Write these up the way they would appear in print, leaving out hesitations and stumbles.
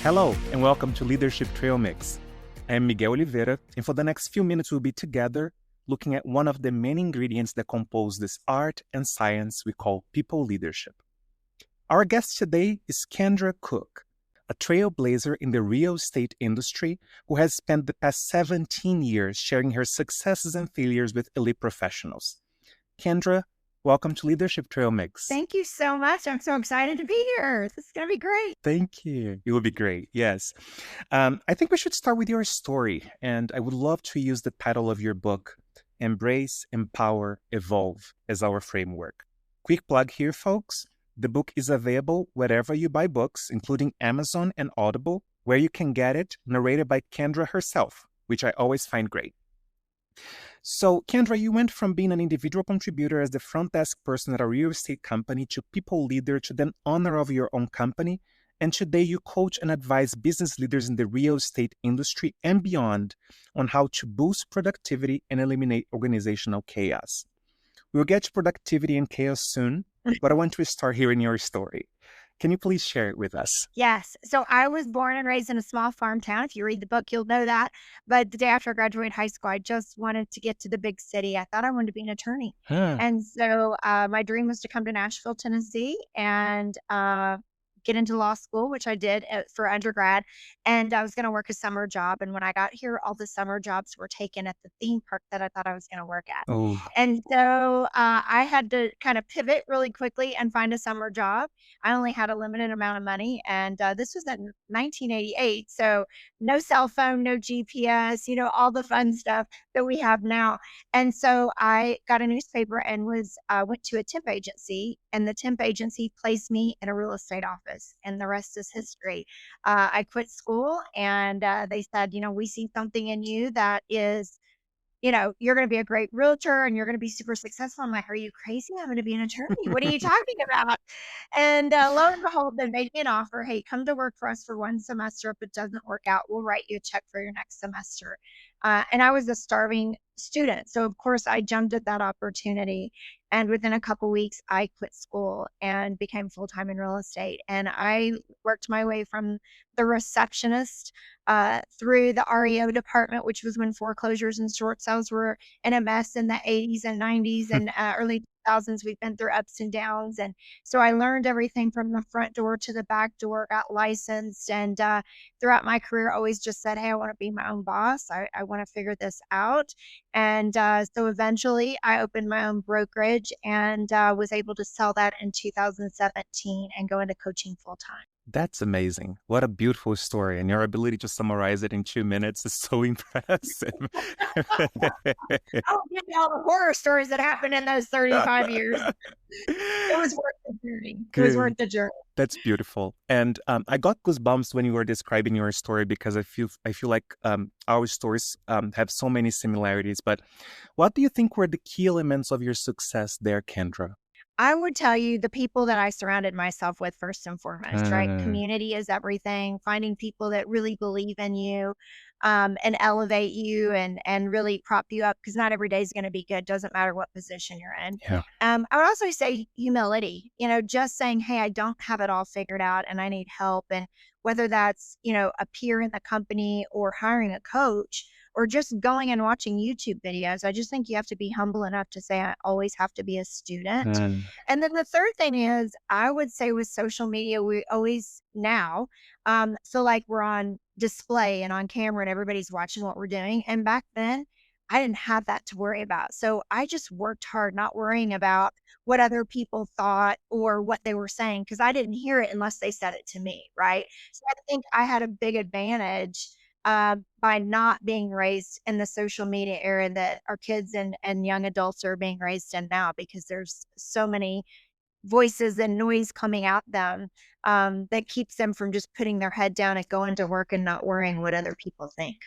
Hello, and welcome to Leadership Trail Mix. I am Miguel Oliveira, and for the next few minutes we'll be together looking at one of the main ingredients that compose this art and science we call people leadership. Our guest today is Kendra Cooke, a trailblazer in the real estate industry who has spent the past 17 years sharing her successes and failures with elite professionals. Kendra, welcome to Leadership Trail Mix. Thank you so much. I'm so excited to be here. This is going to be great. Thank you. It will be great. Yes. I think we should start with your story. And I would love to use the title of your book, Embrace, Empower, Evolve, as our framework. Quick plug here, folks. The book is available wherever you buy books, including Amazon and Audible, where you can get it narrated by Kendra herself, which I always find great. So, Kendra, you went from being an individual contributor as the front desk person at a real estate company to people leader to then owner of your own company. And today you coach and advise business leaders in the real estate industry and beyond on how to boost productivity and eliminate organizational chaos. We'll get to productivity and chaos soon, but I want to start hearing your story. Can you please share it with us? Yes. So I was born and raised in a small farm town. If you read the book, you'll know that. But the day after I graduated high school, I just wanted to get to the big city. I thought I wanted to be an attorney. And so my dream was to come to Nashville, Tennessee and get into law school, which I did for undergrad. And I was going to work a summer job. And when I got here, all the summer jobs were taken at the theme park that I thought I was going to work at. Oh, And so I had to kind of pivot really quickly and find a summer job. I only had a limited amount of money. And this was in 1988. So no cell phone, no GPS, all the fun stuff that we have now. And so I got a newspaper and went to a temp agency. And the temp agency placed me in a real estate office. And the rest is history. I quit school and they said, we see something in you that is, you're going to be a great realtor and you're going to be super successful. I'm like, are you crazy? I'm going to be an attorney. What are you talking about? And lo and behold, they made me an offer. Hey, come to work for us for one semester. If it doesn't work out, we'll write you a check for your next semester. And I was a starving student. So of course I jumped at that opportunity. And within a couple weeks, I quit school and became full-time in real estate. And I worked my way from the receptionist through the REO department, which was when foreclosures and short sales were in a mess in the 80s and 90s and early 2000s. We've been through ups and downs. And so I learned everything from the front door to the back door, got licensed. And throughout my career, always just said, hey, I want to be my own boss. I want to figure this out. And so eventually I opened my own brokerage and was able to sell that in 2017 and go into coaching full time. that's amazing. What a beautiful story. And your ability to summarize it in 2 minutes is so impressive. I'll give you all the horror stories that happened in those 35 years. It was worth the journey. It was worth the journey. That's beautiful. And I got goosebumps when you were describing your story because I feel like our stories have so many similarities. But what do you think were the key elements of your success there, Kendra? I would tell you the people that I surrounded myself with first and foremost, right? Community is everything. Finding people that really believe in you and elevate you and really prop you up because not every day is going to be good. Doesn't matter what position you're in. Yeah. I would also say humility, just saying, hey, I don't have it all figured out and I need help. And whether that's, a peer in the company or hiring a coach, or just going and watching YouTube videos. I just think you have to be humble enough to say, I always have to be a student. And then the third thing is, I would say with social media, we always now feel like we're on display and on camera and everybody's watching what we're doing. And back then, I didn't have that to worry about. So I just worked hard, not worrying about what other people thought or what they were saying, because I didn't hear it unless they said it to me, right? So I think I had a big advantage by not being raised in the social media era that our kids and young adults are being raised in now, because there's so many voices and noise coming at them that keeps them from just putting their head down and going to work and not worrying what other people think.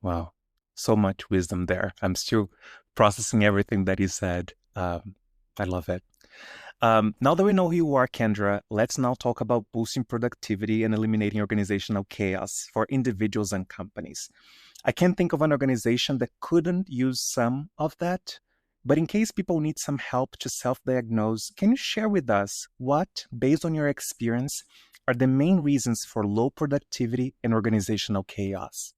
Wow. So much wisdom there. I'm still processing everything that you said. I love it. Now that we know who you are, Kendra, let's now talk about boosting productivity and eliminating organizational chaos for individuals and companies. I can't think of an organization that couldn't use some of that. But in case people need some help to self-diagnose, can you share with us what, based on your experience, are the main reasons for low productivity and organizational chaos?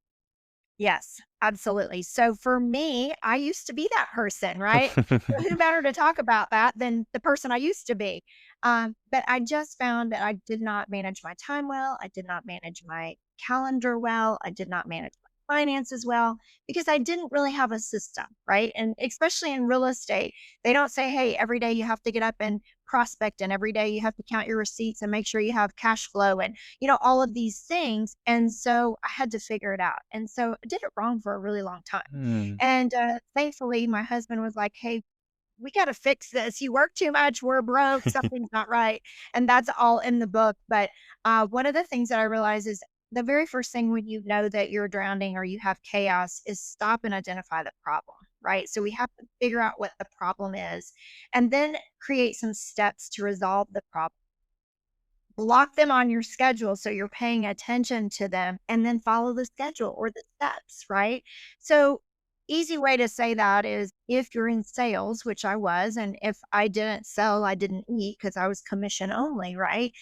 Yes, absolutely. So for me, I used to be that person, right? So who better to talk about that than the person I used to be? But I just found that I did not manage my time well. I did not manage my calendar well. I did not manage my finances well because I didn't really have a system, right? And especially in real estate, they don't say, hey, every day you have to get up and prospect, and every day you have to count your receipts and make sure you have cash flow and all of these things. And so I had to figure it out. And so I did it wrong for a really long time. Hmm. And thankfully, my husband was like, hey, we got to fix this. You work too much. We're broke. Something's not right. And that's all in the book. But one of the things that I realized is the very first thing when you know that you're drowning or you have chaos is stop and identify the problem, right? So we have to figure out what the problem is and then create some steps to resolve the problem. Block them on your schedule so you're paying attention to them and then follow the schedule or the steps, right? So, easy way to say that is if you're in sales, which I was, and if I didn't sell, I didn't eat because I was commission only, right?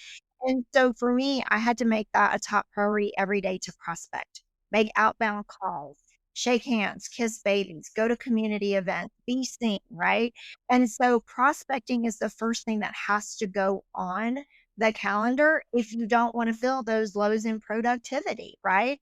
And so for me, I had to make that a top priority every day to prospect, make outbound calls, shake hands, kiss babies, go to community events, be seen, right? And so prospecting is the first thing that has to go on the calendar if you don't want to fill those lows in productivity, right?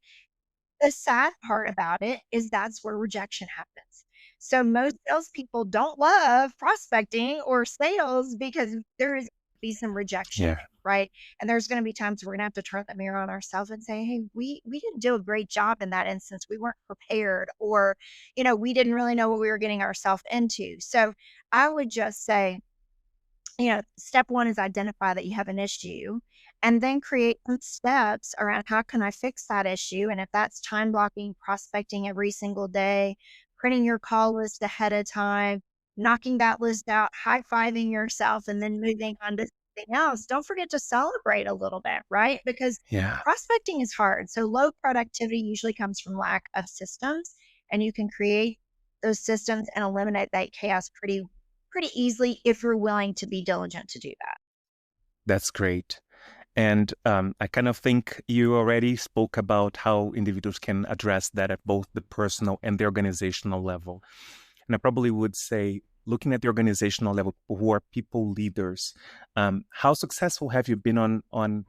The sad part about it is that's where rejection happens. So most salespeople don't love prospecting or sales because there is be some rejection, Yeah, right? And there's going to be times we're going to have to turn the mirror on ourselves and say, "Hey, we didn't do a great job in that instance. We weren't prepared, or we didn't really know what we were getting ourselves into." So I would just say step one is identify that you have an issue and then create some steps around how can I fix that issue. And if that's time blocking, prospecting every single day, printing your call list ahead of time, knocking that list out, high fiving yourself, and then moving on to something else. Don't forget to celebrate a little bit, right? Because yeah. prospecting is hard. So low productivity usually comes from lack of systems, and you can create those systems and eliminate that chaos pretty easily if you're willing to be diligent to do that. That's great. And I kind of think you already spoke about how individuals can address that at both the personal and the organizational level. And I probably would say, looking at the organizational level, who are people leaders, how successful have you been on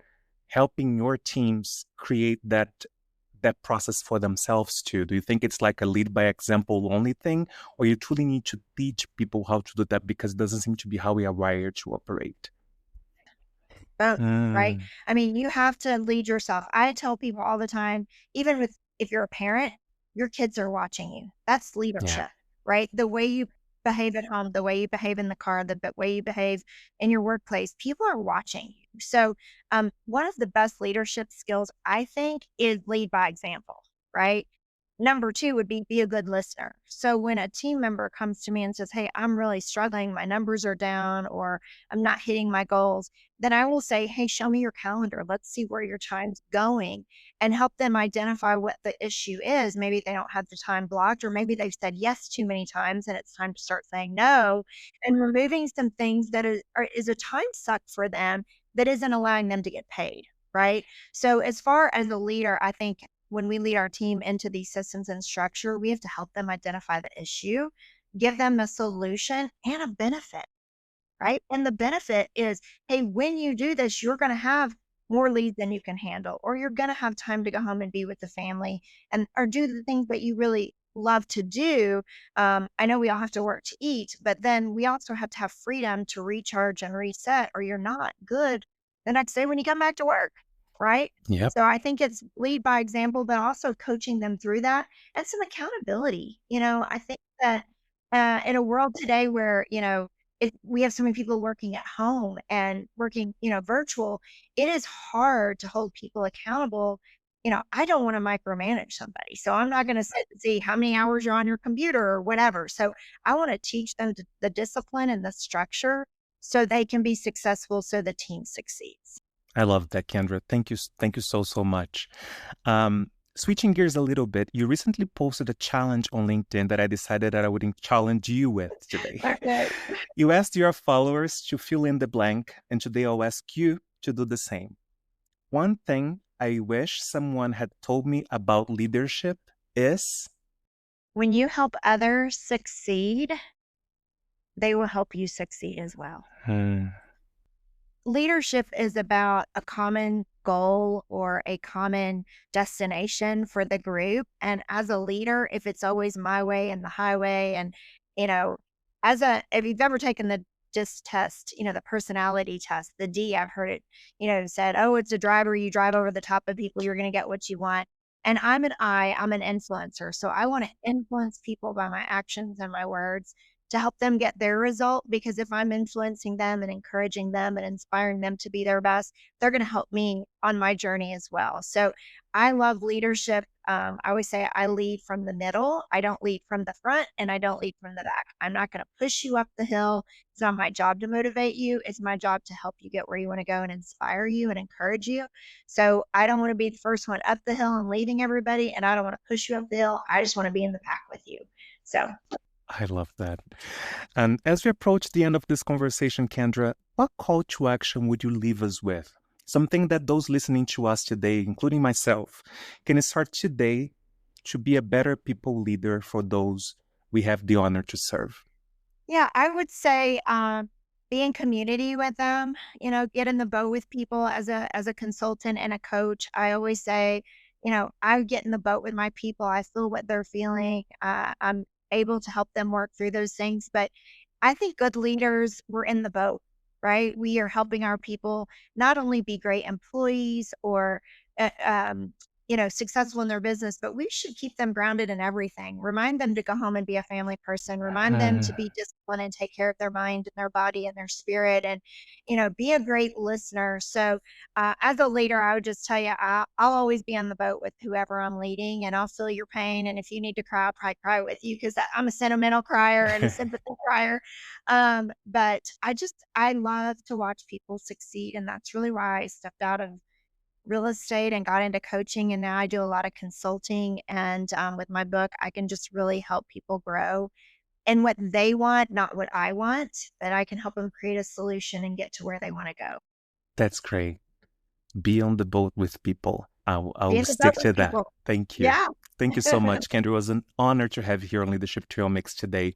helping your teams create that process for themselves too? Do you think it's like a lead by example only thing, or you truly need to teach people how to do that because it doesn't seem to be how we are wired to operate? Both, right? Mm, I mean, you have to lead yourself. I tell people all the time, even with if you're a parent, your kids are watching you. That's yeah, leadership, right? The way you behave at home, the way you behave in the car, way you behave in your workplace, people are watching you. So, one of the best leadership skills I think is lead by example, right? Number 2 would be a good listener. So when a team member comes to me and says, "Hey, I'm really struggling, my numbers are down or I'm not hitting my goals," then I will say, "Hey, show me your calendar. Let's see where your time's going," and help them identify what the issue is. Maybe they don't have the time blocked, or maybe they've said yes too many times and it's time to start saying no, and removing some things that is a time suck for them that isn't allowing them to get paid, right? So as far as a leader, I think when we lead our team into these systems and structure, we have to help them identify the issue, give them a solution and a benefit, right? And the benefit is, hey, when you do this, you're going to have more leads than you can handle, or you're going to have time to go home and be with the family and or do the things that you really love to do. I know we all have to work to eat, but then we also have to have freedom to recharge and reset, or you're not good the next day when you come back to work, right? yep, So I think it's lead by example, but also coaching them through that and some accountability. I think that in a world today where, we have so many people working at home and working, virtual, it is hard to hold people accountable. I don't want to micromanage somebody. So I'm not going to sit and see how many hours you're on your computer or whatever. So I want to teach them the discipline and the structure so they can be successful so the team succeeds. I love that, Kendra. Thank you so so much. Switching gears a little bit, you recently posted a challenge on LinkedIn that I decided that I would challenge you with today. Okay. You asked your followers to fill in the blank, and today I'll ask you to do the same. One thing I wish someone had told me about leadership is When you help others succeed, they will help you succeed as well. Hmm, Leadership is about a common goal or a common destination for the group. And as a leader, if it's always my way and the highway, and, you know, if you've ever taken the DISC test, the personality test, the D, I've heard it, said, oh, it's a driver. You drive over the top of people, you're going to get what you want. And I'm an influencer. So I want to influence people by my actions and my words to help them get their result, because if I'm influencing them and encouraging them and inspiring them to be their best, they're going to help me on my journey as well. So I love leadership. I always say I lead from the middle. I don't lead from the front, and I don't lead from the back. I'm not going to push you up the hill. It's not my job to motivate you. It's my job to help you get where you want to go and inspire you and encourage you. So I don't want to be the first one up the hill and leading everybody, and I don't want to push you up the hill. I just want to be in the pack with you. So I love that. And as we approach the end of this conversation, Kendra, what call to action would you leave us with? Something that those listening to us today, including myself, can start today to be a better people leader for those we have the honor to serve. yeah, I would say, be in community with them, get in the boat with people as a consultant and a coach. I always say, I get in the boat with my people. I feel what they're feeling. I'm able to help them work through those things. But I think good leaders, we're in the boat, right? We are helping our people not only be great employees or uh, um, successful in their business, but we should keep them grounded in everything. Remind them to go home and be a family person. Remind them Uh, to be disciplined and take care of their mind and their body and their spirit, and, be a great listener. So, as a leader, I would just tell you, I'll always be on the boat with whoever I'm leading, and I'll feel your pain. And if you need to cry, I'll probably cry with you, because I'm a sentimental crier and a sympathy crier. But I love to watch people succeed. And that's really why I stepped out of real estate and got into coaching, and now I do a lot of consulting, and, with my book, I can just really help people grow and what they want, not what I want, that I can help them create a solution and get to where they wanna go. that's great. Be on the boat with people. Be I'll in the boat stick with to that. people. Thank you. Yeah. Thank you so much, Kendra. It was an honor to have you here on Leadership Trail Mix today.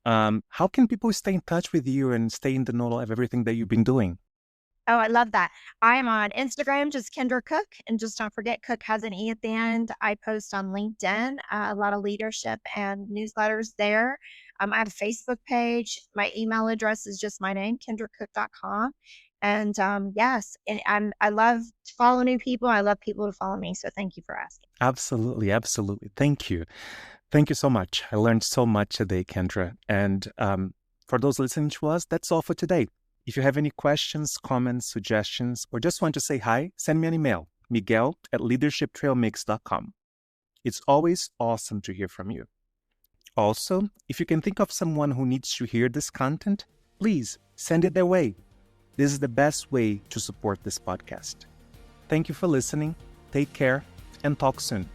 How can people stay in touch with you and stay in the know of everything that you've been doing? Oh, I love that. I am on Instagram, just Kendra Cooke, and just don't forget Cook has an E at the end. I post on LinkedIn, a lot of leadership and newsletters there. I have a Facebook page. My email address is just my name, kendracook.com. And yes, and I love to follow new people. I love people to follow me. So thank you for asking. Absolutely, absolutely. Thank you. Thank you so much. I learned so much today, Kendra. And for those listening to us, that's all for today. If you have any questions, comments, suggestions, or just want to say hi, send me an email, miguel@leadershiptrailmix.com. It's always awesome to hear from you. Also, if you can think of someone who needs to hear this content, please send it their way. This is the best way to support this podcast. Thank you for listening. Take care and talk soon.